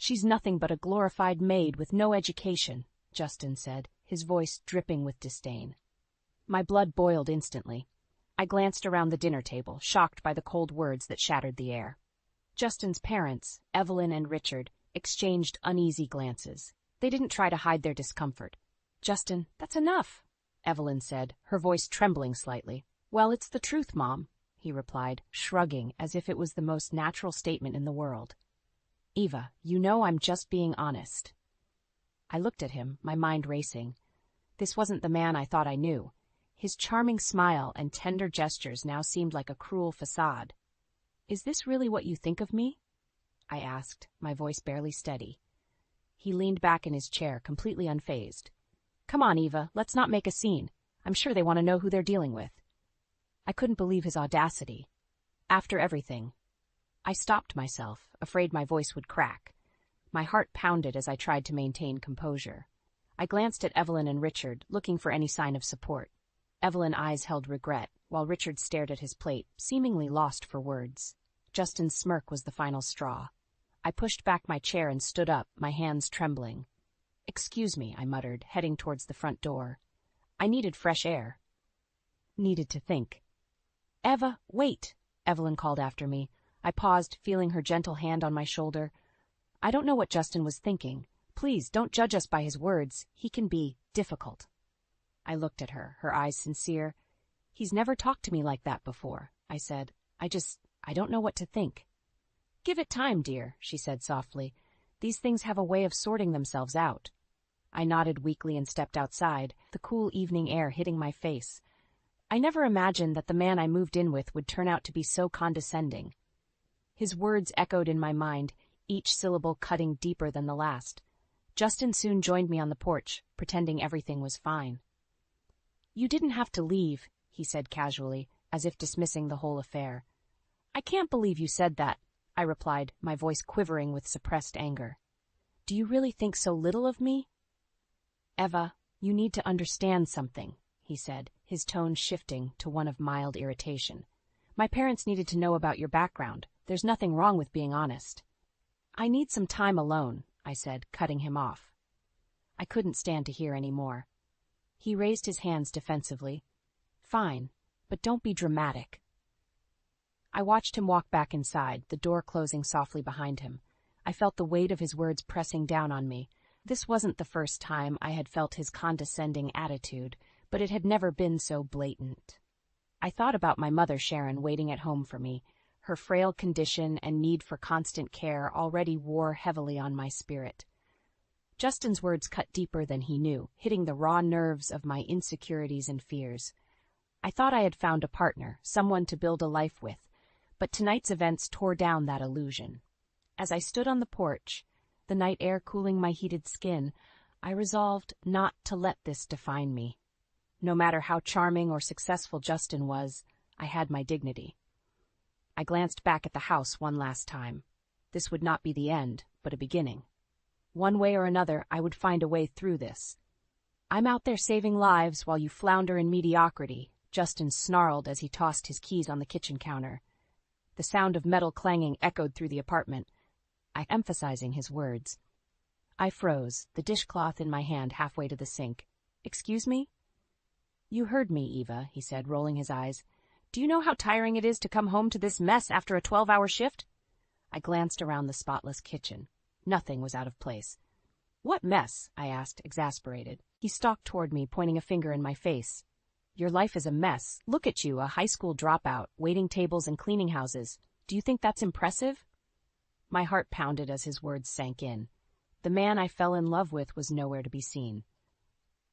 She's nothing but a glorified maid with no education, Justin said, his voice dripping with disdain. My blood boiled instantly. I glanced around the dinner table, shocked by the cold words that shattered the air. Justin's parents, Evelyn and Richard, exchanged uneasy glances. They didn't try to hide their discomfort. "Justin, that's enough," Evelyn said, her voice trembling slightly. "Well, it's the truth, Mom," he replied, shrugging as if it was the most natural statement in the world. "Eva, you know I'm just being honest." I looked at him, my mind racing. This wasn't the man I thought I knew. His charming smile and tender gestures now seemed like a cruel facade. "Is this really what you think of me?" I asked, my voice barely steady. He leaned back in his chair, completely unfazed. "Come on, Eva, let's not make a scene. I'm sure they want to know who they're dealing with." I couldn't believe his audacity. After everything. I stopped myself, afraid my voice would crack. My heart pounded as I tried to maintain composure. I glanced at Evelyn and Richard, looking for any sign of support. Evelyn's eyes held regret, while Richard stared at his plate, seemingly lost for words. Justin's smirk was the final straw. I pushed back my chair and stood up, my hands trembling. "Excuse me," I muttered, heading towards the front door. I needed fresh air. Needed to think. "Eva, wait," Evelyn called after me. I paused, feeling her gentle hand on my shoulder. "I don't know what Justin was thinking. Please, don't judge us by his words. He can be difficult." I looked at her, her eyes sincere. "He's never talked to me like that before," I said. I don't know what to think." "Give it time, dear," she said softly. "These things have a way of sorting themselves out." I nodded weakly and stepped outside, the cool evening air hitting my face. I never imagined that the man I moved in with would turn out to be so condescending. His words echoed in my mind, each syllable cutting deeper than the last. Justin soon joined me on the porch, pretending everything was fine. "You didn't have to leave," he said casually, as if dismissing the whole affair. "I can't believe you said that," I replied, my voice quivering with suppressed anger. "Do you really think so little of me?" "Eva, you need to understand something," he said, his tone shifting to one of mild irritation. "My parents needed to know about your background. There's nothing wrong with being honest." "I need some time alone," I said, cutting him off. I couldn't stand to hear any more. He raised his hands defensively. "Fine, but don't be dramatic." I watched him walk back inside, the door closing softly behind him. I felt the weight of his words pressing down on me. This wasn't the first time I had felt his condescending attitude, but it had never been so blatant. I thought about my mother, Sharon, waiting at home for me. Her frail condition and need for constant care already wore heavily on my spirit. Justin's words cut deeper than he knew, hitting the raw nerves of my insecurities and fears. I thought I had found a partner, someone to build a life with, but tonight's events tore down that illusion. As I stood on the porch, the night air cooling my heated skin, I resolved not to let this define me. No matter how charming or successful Justin was, I had my dignity. I glanced back at the house one last time. This would not be the end, but a beginning. One way or another, I would find a way through this. "I'm out there saving lives while you flounder in mediocrity," Justin snarled as he tossed his keys on the kitchen counter. The sound of metal clanging echoed through the apartment, emphasizing his words. I froze, the dishcloth in my hand halfway to the sink. "Excuse me?" "You heard me, Eva," he said, rolling his eyes. "Do you know how tiring it is to come home to this mess after a 12-hour shift?" I glanced around the spotless kitchen. Nothing was out of place. "What mess?" I asked, exasperated. He stalked toward me, pointing a finger in my face. "Your life is a mess. Look at you, a high school dropout, waiting tables and cleaning houses. Do you think that's impressive?" My heart pounded as his words sank in. The man I fell in love with was nowhere to be seen.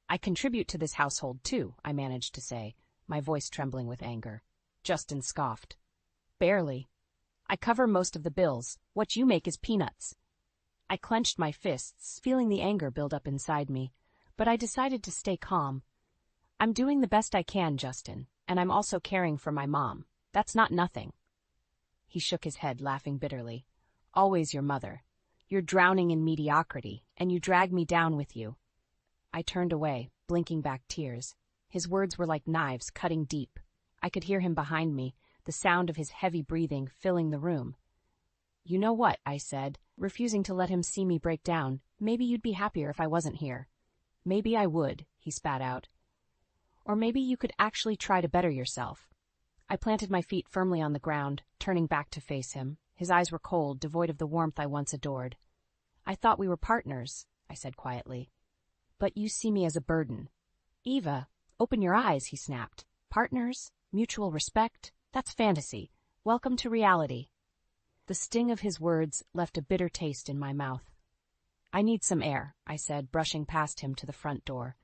"I contribute to this household, too," I managed to say, my voice trembling with anger. Justin scoffed. "Barely. I cover most of the bills. What you make is peanuts." I clenched my fists, feeling the anger build up inside me, but I decided to stay calm. "I'm doing the best I can, Justin, and I'm also caring for my mom. That's not nothing." He shook his head, laughing bitterly. "Always your mother. You're drowning in mediocrity, and you drag me down with you." I turned away, blinking back tears. His words were like knives cutting deep. I could hear him behind me, the sound of his heavy breathing filling the room. You know what, I said, refusing to let him see me break down. Maybe you'd be happier if I wasn't here. Maybe I would, he spat out. Or maybe you could actually try to better yourself. I planted my feet firmly on the ground, turning back to face him. His eyes were cold, devoid of the warmth I once adored. I thought we were partners, I said quietly. But you see me as a burden. Eva, open your eyes, he snapped. Partners? Mutual respect? That's fantasy. Welcome to reality. The sting of his words left a bitter taste in my mouth. I need some air, I said, brushing past him to the front door.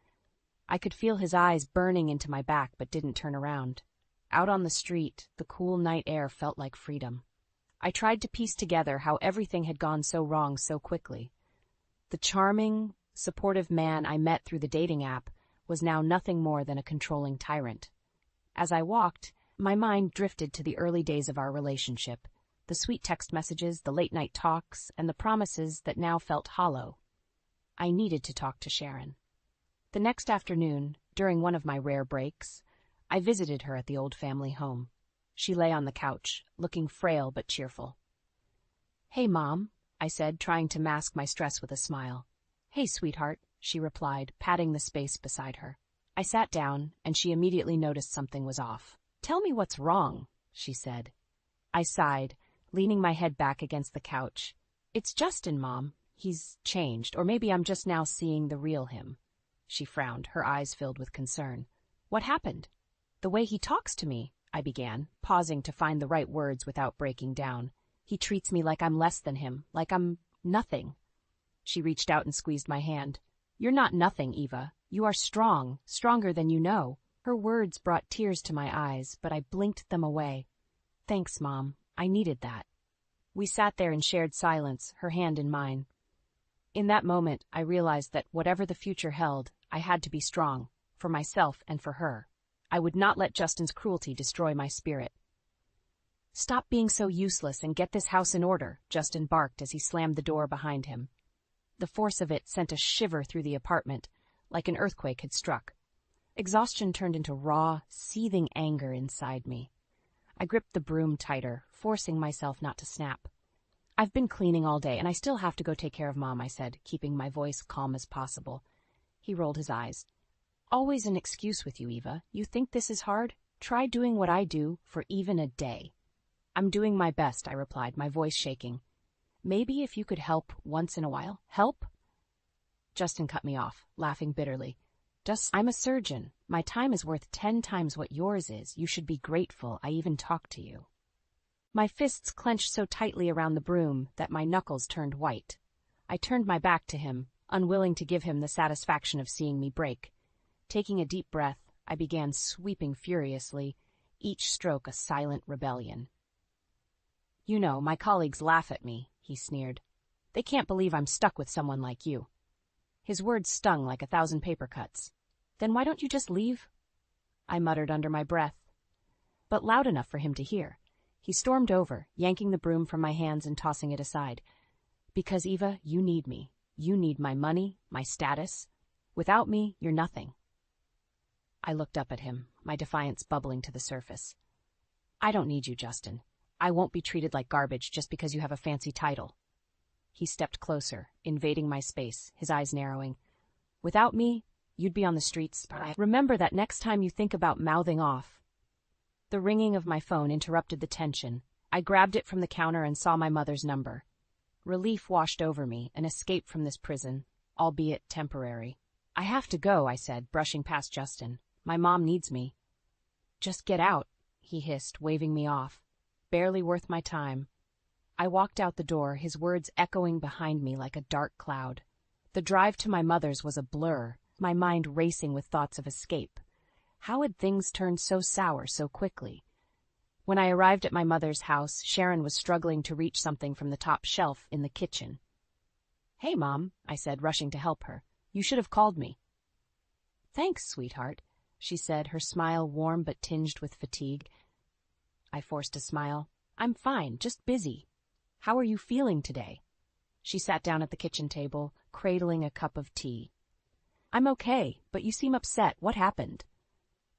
I could feel his eyes burning into my back but didn't turn around. Out on the street, the cool night air felt like freedom. I tried to piece together how everything had gone so wrong so quickly. The charming, supportive man I met through the dating app was now nothing more than a controlling tyrant. As I walked, my mind drifted to the early days of our relationship, the sweet text messages, the late-night talks, and the promises that now felt hollow. I needed to talk to Sharon. The next afternoon, during one of my rare breaks, I visited her at the old family home. She lay on the couch, looking frail but cheerful. Hey, Mom, I said, trying to mask my stress with a smile. Hey, sweetheart, she replied, patting the space beside her. I sat down, and she immediately noticed something was off. Tell me what's wrong, she said. I sighed, leaning my head back against the couch. It's Justin, Mom. He's changed, or maybe I'm just now seeing the real him. She frowned, her eyes filled with concern. What happened? The way he talks to me, I began, pausing to find the right words without breaking down. He treats me like I'm less than him, like I'm nothing. She reached out and squeezed my hand. You're not nothing, Eva. You are strong, stronger than you know. Her words brought tears to my eyes, but I blinked them away. Thanks, Mom. I needed that. We sat there in shared silence, her hand in mine. In that moment, I realized that whatever the future held, I had to be strong, for myself and for her. I would not let Justin's cruelty destroy my spirit. Stop being so useless and get this house in order, Justin barked as he slammed the door behind him. The force of it sent a shiver through the apartment, like an earthquake had struck. Exhaustion turned into raw, seething anger inside me. I gripped the broom tighter, forcing myself not to snap. I've been cleaning all day, and I still have to go take care of Mom, I said, keeping my voice calm as possible. He rolled his eyes. Always an excuse with you, Eva. You think this is hard? Try doing what I do for even a day. I'm doing my best, I replied, my voice shaking. Maybe if you could help once in a while. Help? Justin cut me off, laughing bitterly. I'm a surgeon. My time is worth 10 times what yours is. You should be grateful I even talked to you. My fists clenched so tightly around the broom that my knuckles turned white. I turned my back to him, unwilling to give him the satisfaction of seeing me break. Taking a deep breath, I began sweeping furiously, each stroke a silent rebellion. You know, my colleagues laugh at me, he sneered. They can't believe I'm stuck with someone like you. His words stung like 1,000 paper cuts. Then why don't you just leave? I muttered under my breath, but loud enough for him to hear. He stormed over, yanking the broom from my hands and tossing it aside. Because, Eva, you need me. You need my money, my status. Without me, you're nothing. I looked up at him, my defiance bubbling to the surface. I don't need you, Justin. I won't be treated like garbage just because you have a fancy title. He stepped closer, invading my space, his eyes narrowing. Without me, you'd be on the streets. Remember that next time you think about mouthing off. The ringing of my phone interrupted the tension. I grabbed it from the counter and saw my mother's number. Relief washed over me, an escape from this prison, albeit temporary. I have to go, I said, brushing past Justin. My mom needs me. Just get out, he hissed, waving me off. Barely worth my time. I walked out the door, his words echoing behind me like a dark cloud. The drive to my mother's was a blur, my mind racing with thoughts of escape. How had things turned so sour so quickly? When I arrived at my mother's house, Sharon was struggling to reach something from the top shelf in the kitchen. Hey, Mom, I said, rushing to help her. You should have called me. Thanks, sweetheart, she said, her smile warm but tinged with fatigue. I forced a smile. I'm fine, just busy. How are you feeling today? She sat down at the kitchen table, cradling a cup of tea. I'm okay, but you seem upset. What happened?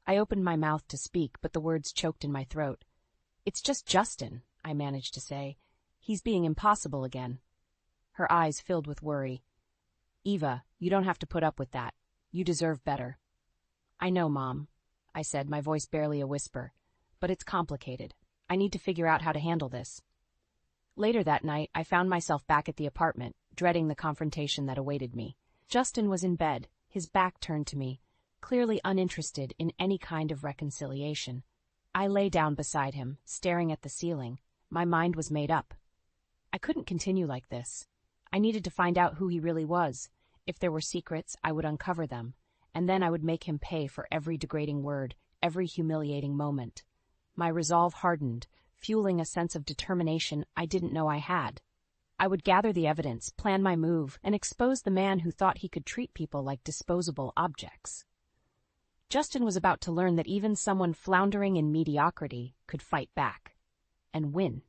I opened my mouth to speak, but the words choked in my throat. It's just Justin, I managed to say. He's being impossible again. Her eyes filled with worry. Eva, you don't have to put up with that. You deserve better. I know, Mom, I said, my voice barely a whisper. But it's complicated. I need to figure out how to handle this. Later that night, I found myself back at the apartment, dreading the confrontation that awaited me. Justin was in bed, his back turned to me, clearly uninterested in any kind of reconciliation. I lay down beside him, staring at the ceiling. My mind was made up. I couldn't continue like this. I needed to find out who he really was. If there were secrets, I would uncover them, and then I would make him pay for every degrading word, every humiliating moment. My resolve hardened, fueling a sense of determination I didn't know I had. I would gather the evidence, plan my move, and expose the man who thought he could treat people like disposable objects. Justin was about to learn that even someone floundering in mediocrity could fight back and win.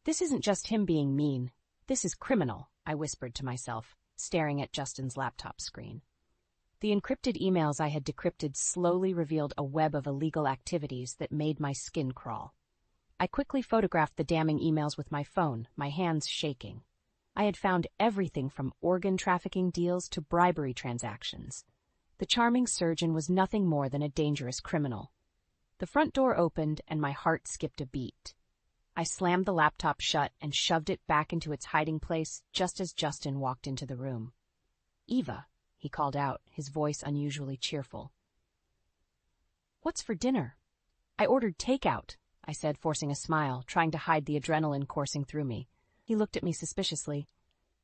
This isn't just him being mean. This is criminal, I whispered to myself, staring at Justin's laptop screen. The encrypted emails I had decrypted slowly revealed a web of illegal activities that made my skin crawl. I quickly photographed the damning emails with my phone, my hands shaking. I had found everything from organ trafficking deals to bribery transactions. The charming surgeon was nothing more than a dangerous criminal. The front door opened and my heart skipped a beat. I slammed the laptop shut and shoved it back into its hiding place just as Justin walked into the room. Eva, he called out, his voice unusually cheerful. What's for dinner? I ordered takeout, I said, forcing a smile, trying to hide the adrenaline coursing through me. He looked at me suspiciously.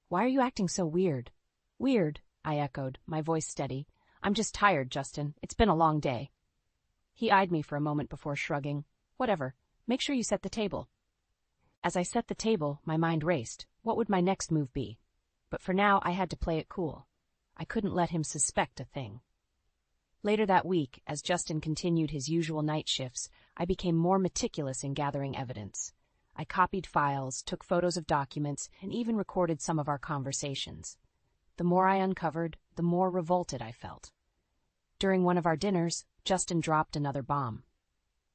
Why are you acting so weird? Weird, I echoed, my voice steady. I'm just tired, Justin. It's been a long day. He eyed me for a moment before shrugging. Whatever. Make sure you set the table. As I set the table, my mind raced. What would my next move be? But for now, I had to play it cool. I couldn't let him suspect a thing. Later that week, as Justin continued his usual night shifts, I became more meticulous in gathering evidence. I copied files, took photos of documents, and even recorded some of our conversations. The more I uncovered, the more revolted I felt. During one of our dinners, Justin dropped another bomb.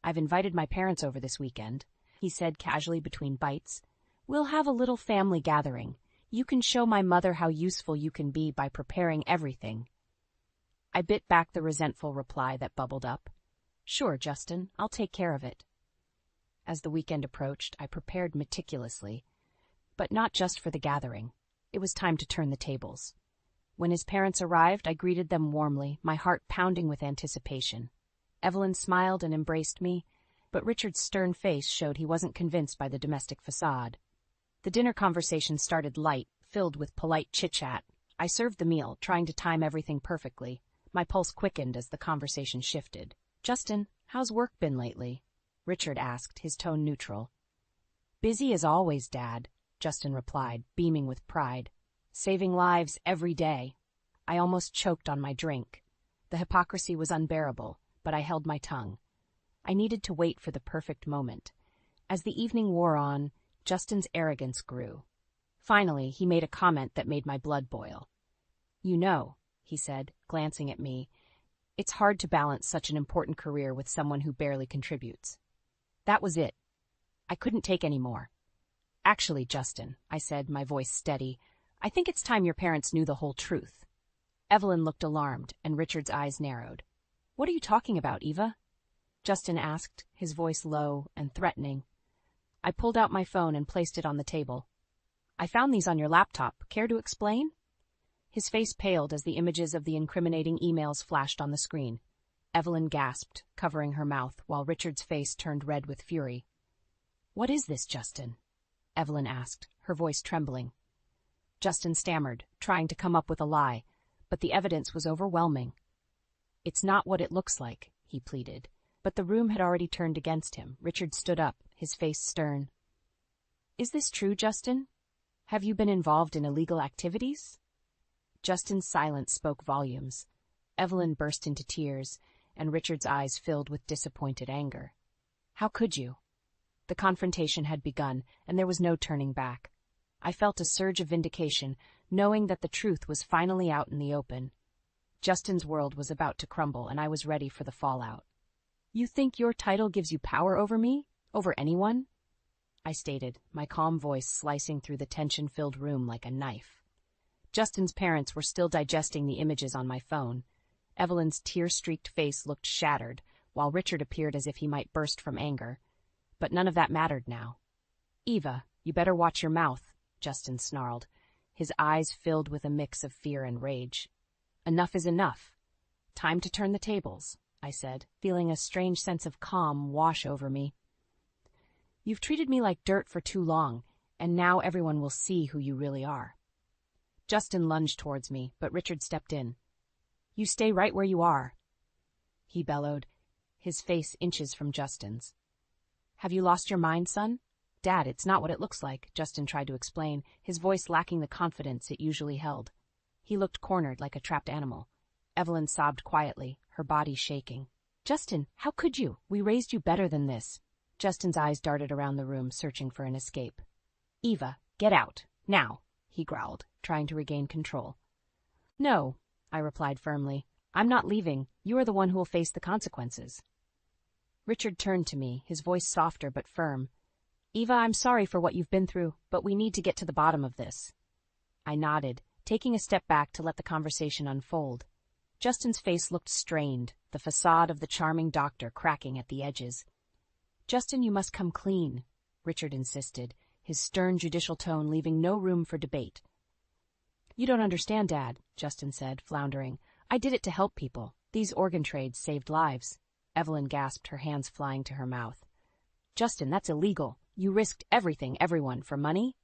I've invited my parents over this weekend, he said casually between bites. We'll have a little family gathering. You can show my mother how useful you can be by preparing everything. I bit back the resentful reply that bubbled up. Sure, Justin, I'll take care of it. As the weekend approached, I prepared meticulously, but not just for the gathering. It was time to turn the tables. When his parents arrived, I greeted them warmly, my heart pounding with anticipation. Evelyn smiled and embraced me, but Richard's stern face showed he wasn't convinced by the domestic facade. The dinner conversation started light, filled with polite chit-chat. I served the meal, trying to time everything perfectly. My pulse quickened as the conversation shifted. Justin, how's work been lately? Richard asked, his tone neutral. Busy as always, Dad, Justin replied, beaming with pride. Saving lives every day. I almost choked on my drink. The hypocrisy was unbearable, but I held my tongue. I needed to wait for the perfect moment. As the evening wore on, Justin's arrogance grew. Finally, he made a comment that made my blood boil. You know, he said, glancing at me, it's hard to balance such an important career with someone who barely contributes. That was it. I couldn't take any more. Actually, Justin, I said, my voice steady, I think it's time your parents knew the whole truth. Evelyn looked alarmed, and Richard's eyes narrowed. What are you talking about, Eva? Justin asked, his voice low and threatening. I pulled out my phone and placed it on the table. I found these on your laptop. Care to explain? His face paled as the images of the incriminating emails flashed on the screen. Evelyn gasped, covering her mouth, while Richard's face turned red with fury. What is this, Justin? Evelyn asked, her voice trembling. Justin stammered, trying to come up with a lie, but the evidence was overwhelming. It's not what it looks like, he pleaded. But the room had already turned against him. Richard stood up, his face stern. Is this true, Justin? Have you been involved in illegal activities? Justin's silence spoke volumes. Evelyn burst into tears, and Richard's eyes filled with disappointed anger. How could you? The confrontation had begun, and there was no turning back. I felt a surge of vindication, knowing that the truth was finally out in the open. Justin's world was about to crumble, and I was ready for the fallout. You think your title gives you power over me? Over anyone? I stated, my calm voice slicing through the tension-filled room like a knife. Justin's parents were still digesting the images on my phone. Evelyn's tear-streaked face looked shattered, while Richard appeared as if he might burst from anger. But none of that mattered now. "Eva, you better watch your mouth," Justin snarled, his eyes filled with a mix of fear and rage. "Enough is enough. Time to turn the tables," I said, feeling a strange sense of calm wash over me. "You've treated me like dirt for too long, and now everyone will see who you really are." Justin lunged towards me, but Richard stepped in. "You stay right where you are," he bellowed, his face inches from Justin's. "Have you lost your mind, son?" "Dad, it's not what it looks like," Justin tried to explain, his voice lacking the confidence it usually held. He looked cornered like a trapped animal. Evelyn sobbed quietly, her body shaking. "Justin, how could you? We raised you better than this." Justin's eyes darted around the room, searching for an escape. "Eva, get out, now," he growled, trying to regain control. "No," I replied firmly. "I'm not leaving. You are the one who will face the consequences." Richard turned to me, his voice softer but firm. "Eva, I'm sorry for what you've been through, but we need to get to the bottom of this." I nodded, taking a step back to let the conversation unfold. Justin's face looked strained, the facade of the charming doctor cracking at the edges. "Justin, you must come clean," Richard insisted, his stern judicial tone leaving no room for debate. "You don't understand, Dad," Justin said, floundering. "I did it to help people. These organ trades saved lives." Evelyn gasped, her hands flying to her mouth. "Justin, that's illegal. You risked everything, everyone, for money?"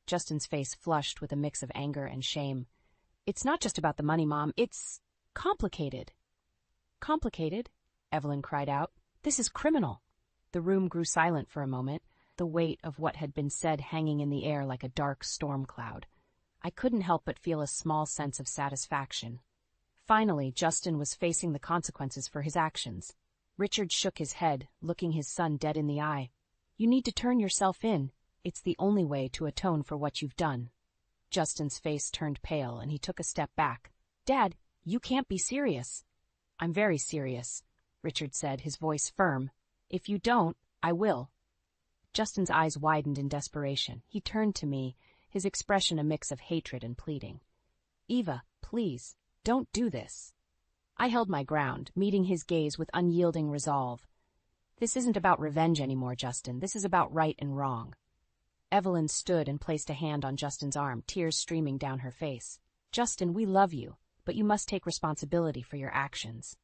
Justin's face flushed with a mix of anger and shame. "It's not just about the money, Mom. It's complicated." "Complicated?" Evelyn cried out. "This is criminal." The room grew silent for a moment, the weight of what had been said hanging in the air like a dark storm cloud. I couldn't help but feel a small sense of satisfaction. Finally, Justin was facing the consequences for his actions. Richard shook his head, looking his son dead in the eye. "You need to turn yourself in. It's the only way to atone for what you've done." Justin's face turned pale, and he took a step back. "Dad, you can't be serious." "I'm very serious," Richard said, his voice firm. "If you don't, I will." Justin's eyes widened in desperation. He turned to me, his expression a mix of hatred and pleading. "Eva, please, don't do this." I held my ground, meeting his gaze with unyielding resolve. "This isn't about revenge anymore, Justin. This is about right and wrong." Evelyn stood and placed a hand on Justin's arm, tears streaming down her face. "Justin, we love you, but you must take responsibility for your actions."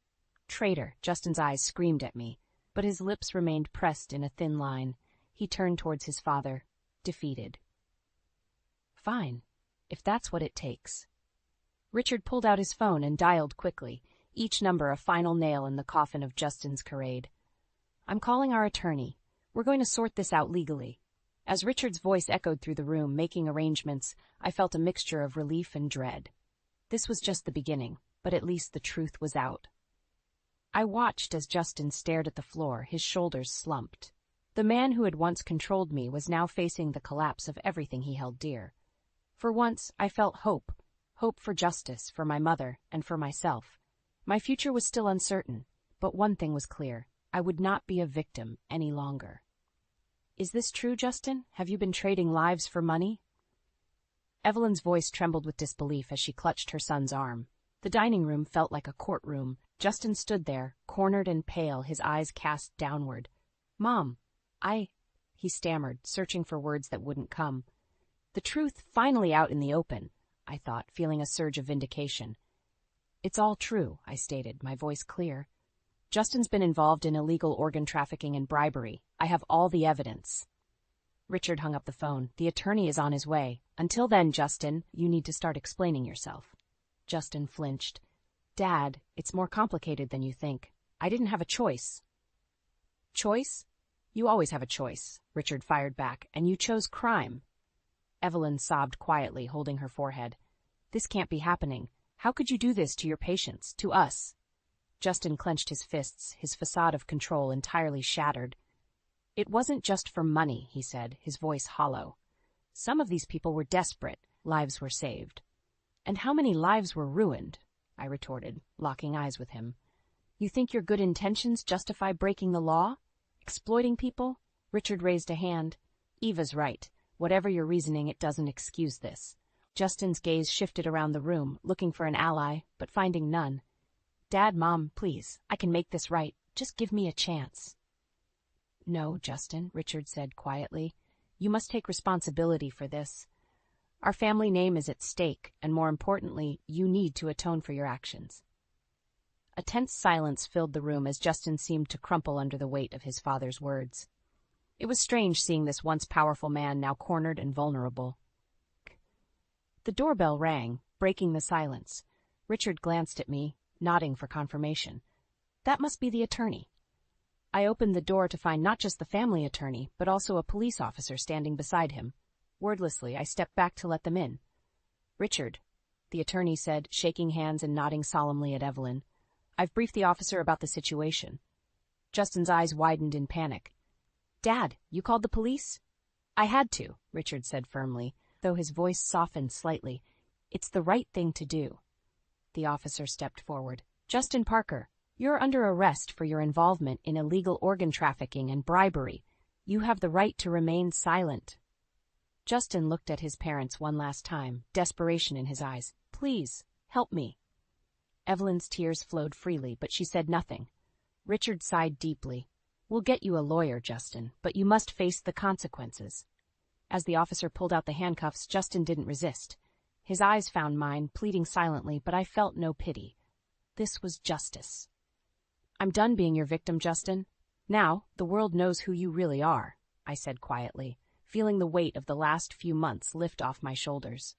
"Traitor," Justin's eyes screamed at me, but his lips remained pressed in a thin line. He turned towards his father, defeated. "Fine, if that's what it takes." Richard pulled out his phone and dialed quickly, each number a final nail in the coffin of Justin's charade. "I'm calling our attorney. We're going to sort this out legally." As Richard's voice echoed through the room, making arrangements, I felt a mixture of relief and dread. This was just the beginning, but at least the truth was out. I watched as Justin stared at the floor, his shoulders slumped. The man who had once controlled me was now facing the collapse of everything he held dear. For once, I felt hope for justice, for my mother, and for myself. My future was still uncertain, but one thing was clear. I would not be a victim any longer. "Is this true, Justin? Have you been trading lives for money?" Evelyn's voice trembled with disbelief as she clutched her son's arm. The dining room felt like a courtroom. Justin stood there, cornered and pale, his eyes cast downward. "Mom, he stammered, searching for words that wouldn't come. The truth finally out in the open, I thought, feeling a surge of vindication. "It's all true," I stated, my voice clear. "Justin's been involved in illegal organ trafficking and bribery. I have all the evidence." Richard hung up the phone. "The attorney is on his way. Until then, Justin, you need to start explaining yourself." Justin flinched. "Dad, it's more complicated than you think. I didn't have a choice." "Choice? You always have a choice," Richard fired back, "and you chose crime." Evelyn sobbed quietly, holding her forehead. "This can't be happening. How could you do this to your patients, to us?" Justin clenched his fists, his facade of control entirely shattered. "It wasn't just for money," he said, his voice hollow. "Some of these people were desperate. Lives were saved." "And how many lives were ruined?" I retorted, locking eyes with him. "You think your good intentions justify breaking the law? Exploiting people?" Richard raised a hand. Eva's right. Whatever your reasoning, it doesn't excuse this. Justin's gaze shifted around the room, looking for an ally, but finding none. Dad, Mom, please, I can make this right. Just give me a chance. No, Justin, Richard said quietly. You must take responsibility for this. Our family name is at stake, and more importantly, you need to atone for your actions. A tense silence filled the room as Justin seemed to crumple under the weight of his father's words. It was strange seeing this once powerful man now cornered and vulnerable. The doorbell rang, breaking the silence. Richard glanced at me, nodding for confirmation. That must be the attorney. I opened the door to find not just the family attorney, but also a police officer standing beside him. Wordlessly, I stepped back to let them in. Richard, the attorney said, shaking hands and nodding solemnly at Evelyn. I've briefed the officer about the situation. Justin's eyes widened in panic. Dad, you called the police? I had to, Richard said firmly, though his voice softened slightly. It's the right thing to do. The officer stepped forward. Justin Parker, you're under arrest for your involvement in illegal organ trafficking and bribery. You have the right to remain silent. Justin looked at his parents one last time, desperation in his eyes. Please, help me. Evelyn's tears flowed freely, but she said nothing. Richard sighed deeply. We'll get you a lawyer, Justin, but you must face the consequences. As the officer pulled out the handcuffs, Justin didn't resist. His eyes found mine, pleading silently, but I felt no pity. This was justice. I'm done being your victim, Justin. Now, the world knows who you really are, I said quietly, feeling the weight of the last few months lift off my shoulders.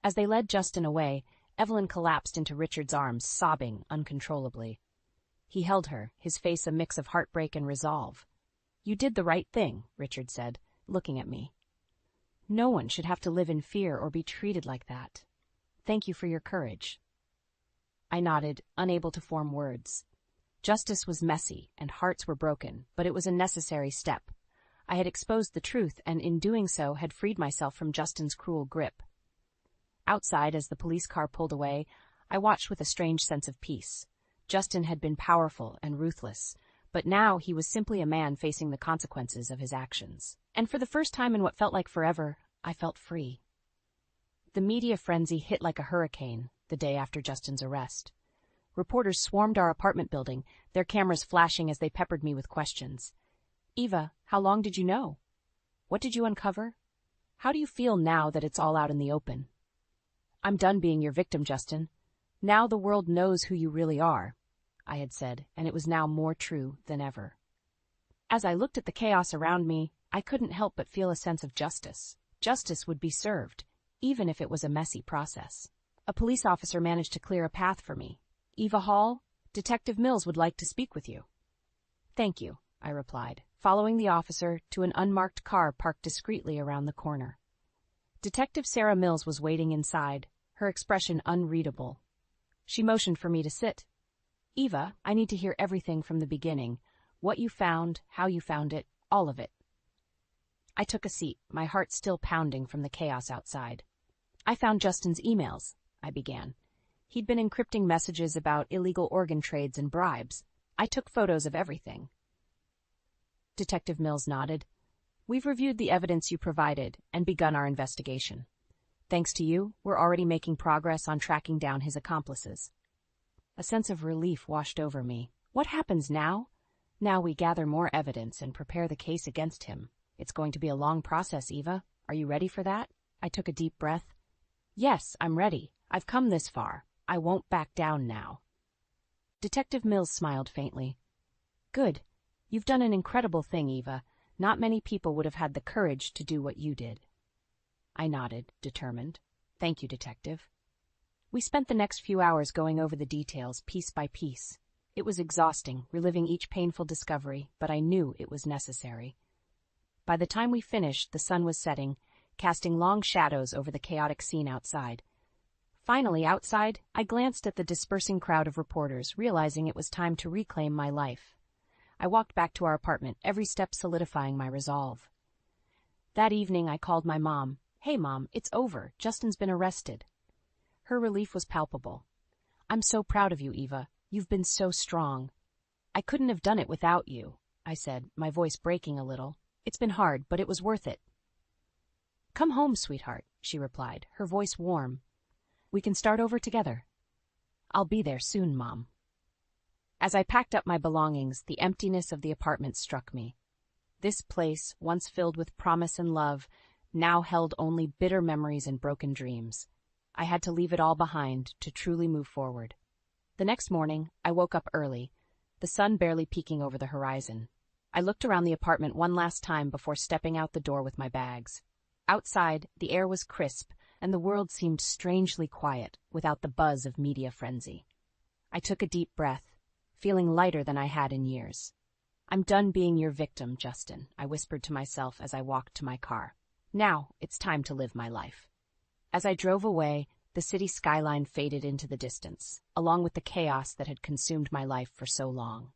As they led Justin away, Evelyn collapsed into Richard's arms, sobbing uncontrollably. He held her, his face a mix of heartbreak and resolve. You did the right thing, Richard said, looking at me. No one should have to live in fear or be treated like that. Thank you for your courage. I nodded, unable to form words. Justice was messy, and hearts were broken, but it was a necessary step. I had exposed the truth, and in doing so had freed myself from Justin's cruel grip. Outside, as the police car pulled away, I watched with a strange sense of peace. Justin had been powerful and ruthless, but now he was simply a man facing the consequences of his actions. And for the first time in what felt like forever, I felt free. The media frenzy hit like a hurricane the day after Justin's arrest. Reporters swarmed our apartment building, their cameras flashing as they peppered me with questions. Eva, how long did you know? What did you uncover? How do you feel now that it's all out in the open? I'm done being your victim, Justin. Now the world knows who you really are, I had said, and it was now more true than ever. As I looked at the chaos around me, I couldn't help but feel a sense of justice. Justice would be served, even if it was a messy process. A police officer managed to clear a path for me. Eva Hall, Detective Mills would like to speak with you. Thank you, I replied, following the officer to an unmarked car parked discreetly around the corner. Detective Sarah Mills was waiting inside, her expression unreadable. She motioned for me to sit. Eva, I need to hear everything from the beginning. What you found, how you found it, all of it. I took a seat, my heart still pounding from the chaos outside. I found Justin's emails, I began. He'd been encrypting messages about illegal organ trades and bribes. I took photos of everything. Detective Mills nodded. We've reviewed the evidence you provided and begun our investigation. Thanks to you, we're already making progress on tracking down his accomplices. A sense of relief washed over me. What happens now? Now we gather more evidence and prepare the case against him. It's going to be a long process, Eva. Are you ready for that? I took a deep breath. Yes, I'm ready. I've come this far. I won't back down now. Detective Mills smiled faintly. Good. You've done an incredible thing, Eva. Not many people would have had the courage to do what you did. I nodded, determined. Thank you, Detective. We spent the next few hours going over the details, piece by piece. It was exhausting, reliving each painful discovery, but I knew it was necessary. By the time we finished, the sun was setting, casting long shadows over the chaotic scene outside. Finally, outside, I glanced at the dispersing crowd of reporters, realizing it was time to reclaim my life. I walked back to our apartment, every step solidifying my resolve. That evening, I called my mom. Hey, Mom, it's over. Justin's been arrested. Her relief was palpable. I'm so proud of you, Eva. You've been so strong. I couldn't have done it without you, I said, my voice breaking a little. It's been hard, but it was worth it. Come home, sweetheart, she replied, her voice warm. We can start over together. I'll be there soon, Mom. As I packed up my belongings, the emptiness of the apartment struck me. This place, once filled with promise and love, now held only bitter memories and broken dreams. I had to leave it all behind to truly move forward. The next morning, I woke up early, the sun barely peeking over the horizon. I looked around the apartment one last time before stepping out the door with my bags. Outside, the air was crisp, and the world seemed strangely quiet, without the buzz of media frenzy. I took a deep breath, feeling lighter than I had in years. I'm done being your victim, Justin, I whispered to myself as I walked to my car. Now, it's time to live my life. As I drove away, the city skyline faded into the distance, along with the chaos that had consumed my life for so long.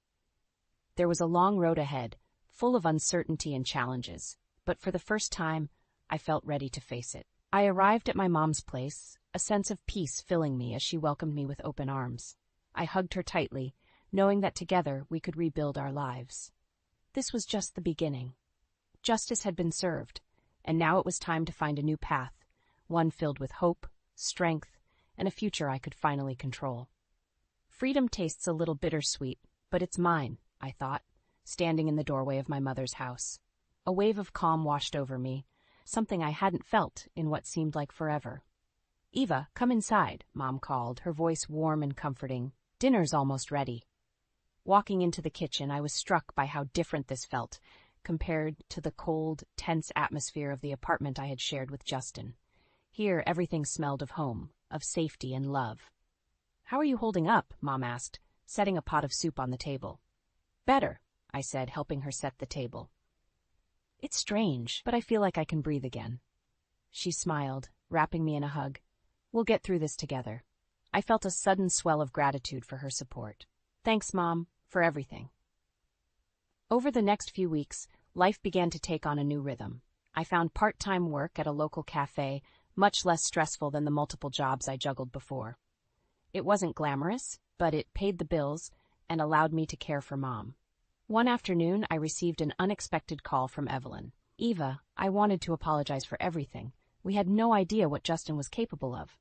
There was a long road ahead, full of uncertainty and challenges, but for the first time, I felt ready to face it. I arrived at my mom's place, a sense of peace filling me as she welcomed me with open arms. I hugged her tightly, knowing that together we could rebuild our lives. This was just the beginning. Justice had been served, and now it was time to find a new path, one filled with hope, strength, and a future I could finally control. Freedom tastes a little bittersweet, but it's mine, I thought, standing in the doorway of my mother's house. A wave of calm washed over me, something I hadn't felt in what seemed like forever. Eva, come inside, Mom called, her voice warm and comforting. Dinner's almost ready. Walking into the kitchen, I was struck by how different this felt compared to the cold, tense atmosphere of the apartment I had shared with Justin. Here, everything smelled of home, of safety and love. How are you holding up? Mom asked, setting a pot of soup on the table. Better, I said, helping her set the table. It's strange, but I feel like I can breathe again. She smiled, wrapping me in a hug. We'll get through this together. I felt a sudden swell of gratitude for her support. Thanks, Mom, for everything. Over the next few weeks, life began to take on a new rhythm. I found part-time work at a local cafe, much less stressful than the multiple jobs I juggled before. It wasn't glamorous, but it paid the bills and allowed me to care for Mom. One afternoon, I received an unexpected call from Evelyn. Eva, I wanted to apologize for everything. We had no idea what Justin was capable of.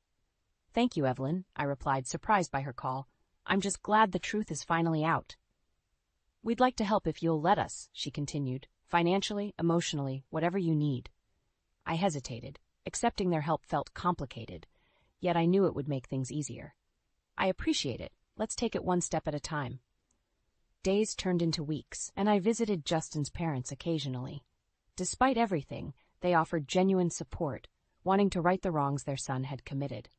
Thank you, Evelyn, I replied, surprised by her call. I'm just glad the truth is finally out. We'd like to help if you'll let us, she continued. Financially, emotionally, whatever you need. I hesitated. Accepting their help felt complicated, yet I knew it would make things easier. I appreciate it. Let's take it one step at a time. Days turned into weeks, and I visited Justin's parents occasionally. Despite everything, they offered genuine support, wanting to right the wrongs their son had committed.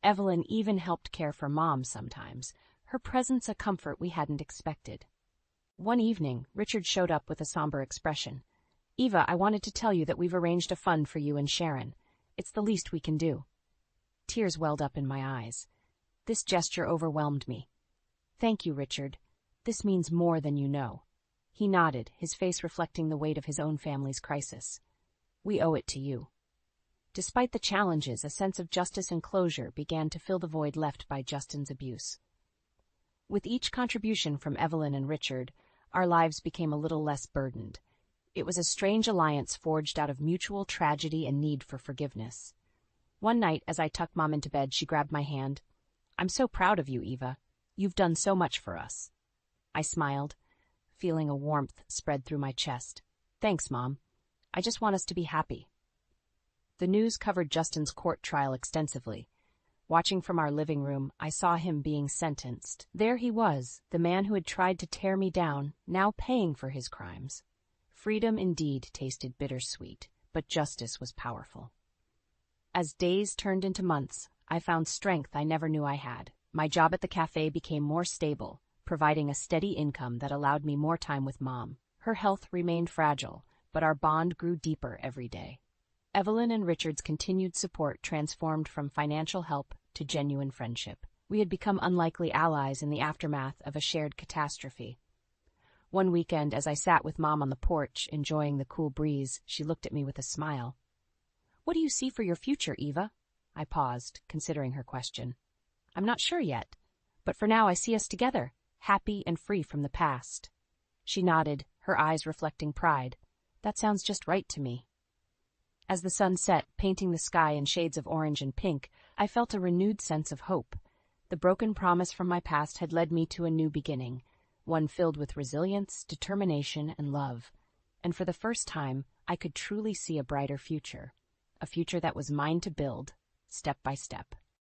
Evelyn even helped care for Mom sometimes, her presence a comfort we hadn't expected. One evening, Richard showed up with a somber expression. Eva, I wanted to tell you that we've arranged a fund for you and Sharon. It's the least we can do. Tears welled up in my eyes. This gesture overwhelmed me. Thank you, Richard. This means more than you know. He nodded, his face reflecting the weight of his own family's crisis. We owe it to you. Despite the challenges, a sense of justice and closure began to fill the void left by Justin's abuse. With each contribution from Evelyn and Richard, our lives became a little less burdened. It was a strange alliance forged out of mutual tragedy and need for forgiveness. One night, as I tucked Mom into bed, she grabbed my hand. I'm so proud of you, Eva. You've done so much for us. I smiled, feeling a warmth spread through my chest. Thanks, Mom. I just want us to be happy. The news covered Justin's court trial extensively. Watching from our living room, I saw him being sentenced. There he was, the man who had tried to tear me down, now paying for his crimes. Freedom indeed tasted bittersweet, but justice was powerful. As days turned into months, I found strength I never knew I had. My job at the cafe became more stable, providing a steady income that allowed me more time with Mom. Her health remained fragile, but our bond grew deeper every day. Evelyn and Richard's continued support transformed from financial help to genuine friendship. We had become unlikely allies in the aftermath of a shared catastrophe. One weekend, as I sat with Mom on the porch, enjoying the cool breeze, she looked at me with a smile. What do you see for your future, Eva? I paused, considering her question. I'm not sure yet, but for now I see us together, happy and free from the past. She nodded, her eyes reflecting pride. That sounds just right to me. As the sun set, painting the sky in shades of orange and pink, I felt a renewed sense of hope. The broken promise from my past had led me to a new beginning, one filled with resilience, determination, and love. And for the first time, I could truly see a brighter future, a future that was mine to build, step by step.